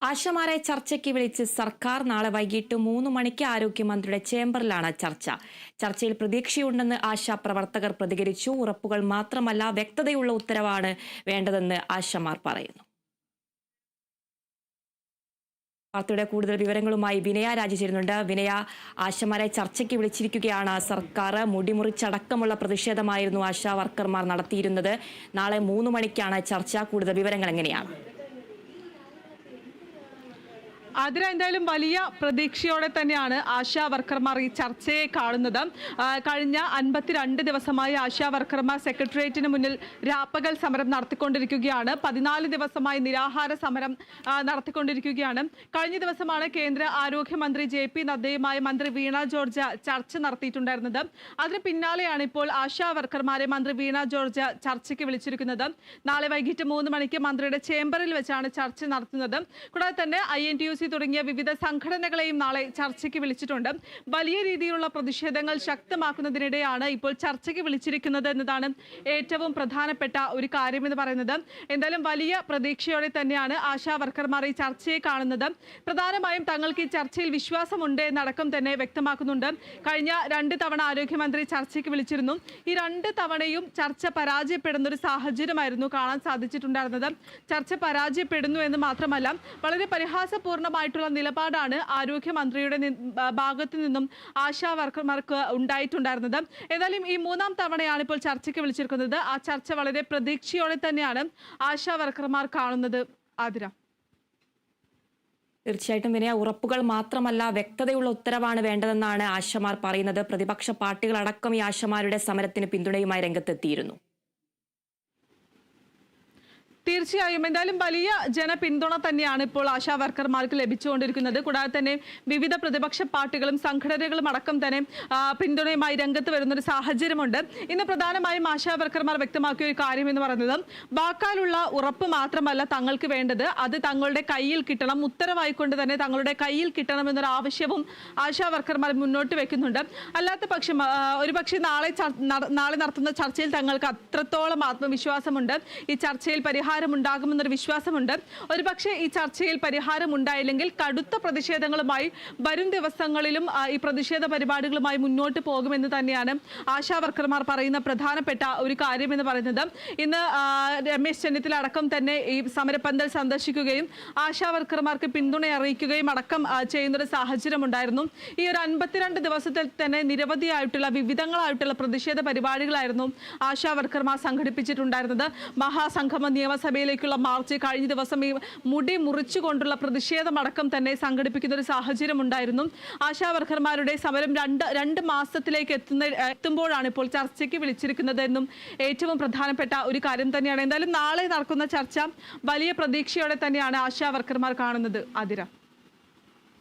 ആശമാരെ ചർച്ചയ്ക്ക് വിളിച്ച് സർക്കാർ നാളെ വൈകിട്ട് 3 മണിക്ക് ആരോഗ്യമന്ത്രിയുടെ ചേംബറിലാണ് ചർച്ച. ചർച്ചയിൽ പ്രതീക്ഷയുണ്ടെന്ന് ആശാപ്രവർത്തകർ പ്രതികരിച്ചു. ഉറപ്പുകൾ മാത്രമല്ല, വ്യക്തതയുള്ള ഉത്തരവാണ് വേണ്ടതെന്ന് ആശമാർ പറയുന്നു. വാർത്തയുടെ കൂടുതൽ വിവരങ്ങളുമായി വിനയ രാജി ചേരുന്നുണ്ട്. വിനയ, ആശമാരെ ചർച്ചയ്ക്ക് വിളിച്ചിരിക്കുകയാണ് സർക്കാർ. മുടിമുറിച്ചടക്കമുള്ള പ്രതിഷേധമായിരുന്നു ആശാ വർക്കർമാർ നടത്തിയിരുന്നത്. നാളെ 3 മണിക്കാണ് ചർച്ച. കൂടുതൽ വിവരങ്ങൾ എങ്ങനെയാണ്? അതിന് എന്തായാലും വലിയ പ്രതീക്ഷയോടെ തന്നെയാണ് ആശാ വർക്കർമാർ ഈ ചർച്ചയെ കാണുന്നത്. കഴിഞ്ഞ 52 ദിവസമായി ആശാ വർക്കർമാർ സെക്രട്ടേറിയറ്റിന് മുന്നിൽ രാപ്പകൽ സമരം നടത്തിക്കൊണ്ടിരിക്കുകയാണ്. 14 ദിവസമായി നിരാഹാര സമരം നടത്തിക്കൊണ്ടിരിക്കുകയാണ്. കഴിഞ്ഞ ദിവസമാണ് കേന്ദ്ര ആരോഗ്യമന്ത്രി JP നദ്ദയുമായി മന്ത്രി വീണ ജോർജ് ചർച്ച നടത്തിയിട്ടുണ്ടായിരുന്നത്. അതിന് പിന്നാലെയാണ് ഇപ്പോൾ ആശാ വർക്കർമാരെ മന്ത്രി വീണ ജോർജ് ചർച്ചയ്ക്ക് വിളിച്ചിരിക്കുന്നത്. നാളെ വൈകിട്ട് 3 മണിക്ക് മന്ത്രിയുടെ ചേംബറിൽ വെച്ചാണ് ചർച്ച നടത്തുന്നത്. കൂടാതെ തന്നെ INTUC തുടങ്ങിയ വിവിധ സംഘടനകളെയും നാളെ ചർച്ചയ്ക്ക് വിളിച്ചിട്ടുണ്ട്. വലിയ രീതിയിലുള്ള പ്രതിഷേധങ്ങൾ ശക്തമാക്കുന്നതിനിടെയാണ് ഇപ്പോൾ ചർച്ചയ്ക്ക് വിളിച്ചിരിക്കുന്നത് എന്നതാണ് ഏറ്റവും പ്രധാനപ്പെട്ട ഒരു കാര്യമെന്ന് പറയുന്നത്. എന്തായാലും വലിയ പ്രതീക്ഷയോടെ തന്നെയാണ് ആശാ വർക്കർമാർ ഈ ചർച്ചയെ കാണുന്നത്. പ്രധാനമായും തങ്ങൾക്ക് ഈ ചർച്ചയിൽ വിശ്വാസമുണ്ട് എന്നടക്കം തന്നെ വ്യക്തമാക്കുന്നുണ്ട്. കഴിഞ്ഞ 2 തവണ ആരോഗ്യമന്ത്രി ചർച്ചയ്ക്ക് വിളിച്ചിരുന്നു. ഈ 2 തവണയും ചർച്ച പരാജയപ്പെടുന്ന ഒരു സാഹചര്യമായിരുന്നു കാണാൻ സാധിച്ചിട്ടുണ്ടായിരുന്നത്. ചർച്ച പരാജയപ്പെടുന്നു എന്ന് മാത്രമല്ല, വളരെ പരിഹാസപൂർണമായിട്ടുള്ള നിലപാടാണ് ആരോഗ്യമന്ത്രിയുടെ ഭാഗത്തു നിന്നും ആശാ വർക്കർമാർക്ക് ഉണ്ടായിട്ടുണ്ടായിരുന്നത്. ഏതായാലും ഈ 3ാം തവണയാണ് ഇപ്പോൾ ചർച്ചയ്ക്ക് വിളിച്ചിരിക്കുന്നത്. ആ ചർച്ച വളരെ പ്രതീക്ഷയോടെ തന്നെയാണ് ആശാ വർക്കർമാർ കാണുന്നത്. ആതിര, തീർച്ചയായിട്ടും വിനയ, ഉറപ്പുകൾ മാത്രമല്ല, വ്യക്തതയുള്ള ഉത്തരവാണ് വേണ്ടതെന്നാണ് ആശമാർ പറയുന്നത്. പ്രതിപക്ഷ പാർട്ടികളടക്കം ഈ ആശമാരുടെ സമരത്തിന് പിന്തുണയുമായി രംഗത്തെത്തിയിരുന്നു. തീർച്ചയായും എന്തായാലും വലിയ ജനപിന്തുണ തന്നെയാണ് ഇപ്പോൾ ആശാ വർക്കർമാർക്ക് ലഭിച്ചുകൊണ്ടിരിക്കുന്നത്. കൂടാതെ തന്നെ വിവിധ പ്രതിപക്ഷ പാർട്ടികളും സംഘടനകളും അടക്കം തന്നെ പിന്തുണയുമായി രംഗത്ത് വരുന്നൊരു സാഹചര്യമുണ്ട്. ഇന്ന് പ്രധാനമായും ആശാ വർക്കർമാർ വ്യക്തമാക്കിയ ഒരു കാര്യം എന്ന് പറയുന്നത്, വാക്കാലുള്ള ഉറപ്പ് മാത്രമല്ല തങ്ങൾക്ക് വേണ്ടത്, അത് തങ്ങളുടെ കയ്യിൽ കിട്ടണം, ഉത്തരവായിക്കൊണ്ട് തന്നെ തങ്ങളുടെ കയ്യിൽ കിട്ടണമെന്നൊരു ആവശ്യവും ആശാ വർക്കർമാർ മുന്നോട്ട് വെക്കുന്നുണ്ട്. അല്ലാത്ത പക്ഷം ഒരുപക്ഷെ നാളെ നടത്തുന്ന ചർച്ചയിൽ തങ്ങൾക്ക് അത്രത്തോളം ആത്മവിശ്വാസമുണ്ട്, ഈ ചർച്ചയിൽ ഉണ്ടാകുമെന്നൊരു വിശ്വാസമുണ്ട്. ഒരുപക്ഷെ ഈ ചർച്ചയിൽ പരിഹാരം ഉണ്ടായില്ലെങ്കിൽ കടുത്ത പ്രതിഷേധങ്ങളുമായി വരും ദിവസങ്ങളിലും ഈ പ്രതിഷേധ പരിപാടികളുമായി മുന്നോട്ട് പോകുമെന്ന് തന്നെയാണ് ആശാ വർക്കർമാർ പറയുന്ന പ്രധാനപ്പെട്ട ഒരു കാര്യം എന്ന് പറയുന്നത്. ഇന്ന് രമേശ് ചെന്നിത്തല അടക്കം തന്നെ ഈ സമരപന്തൽ സന്ദർശിക്കുകയും ആശാ വർക്കർമാർക്ക് പിന്തുണ അറിയിക്കുകയും അടക്കം ചെയ്യുന്നൊരു സാഹചര്യം ഉണ്ടായിരുന്നു. ഈ ഒരു 52 ദിവസത്തിൽ തന്നെ നിരവധിയായിട്ടുള്ള വിവിധങ്ങളായിട്ടുള്ള പ്രതിഷേധ പരിപാടികളായിരുന്നു ആശാ വർക്കർമാർ സംഘടിപ്പിച്ചിട്ടുണ്ടായിരുന്നത്. മഹാസംഗമ നിയമസഭയിലേക്കുള്ള മാർച്ച്, കഴിഞ്ഞ ദിവസം ഈ മുടി മുറിച്ചുകൊണ്ടുള്ള പ്രതിഷേധമടക്കം തന്നെ സംഘടിപ്പിക്കുന്ന ഒരു സാഹചര്യം ഉണ്ടായിരുന്നു. ആശാ വർക്കർമാരുടെ സമരം രണ്ട് മാസത്തിലേക്ക് എത്തുമ്പോഴാണ് ഇപ്പോൾ ചർച്ചയ്ക്ക് വിളിച്ചിരിക്കുന്നത് എന്നും ഏറ്റവും പ്രധാനപ്പെട്ട ഒരു കാര്യം തന്നെയാണ്. എന്തായാലും നാളെ നടക്കുന്ന ചർച്ച വലിയ പ്രതീക്ഷയോടെ തന്നെയാണ് ആശാ വർക്കർമാർ കാണുന്നത്. ആതിര.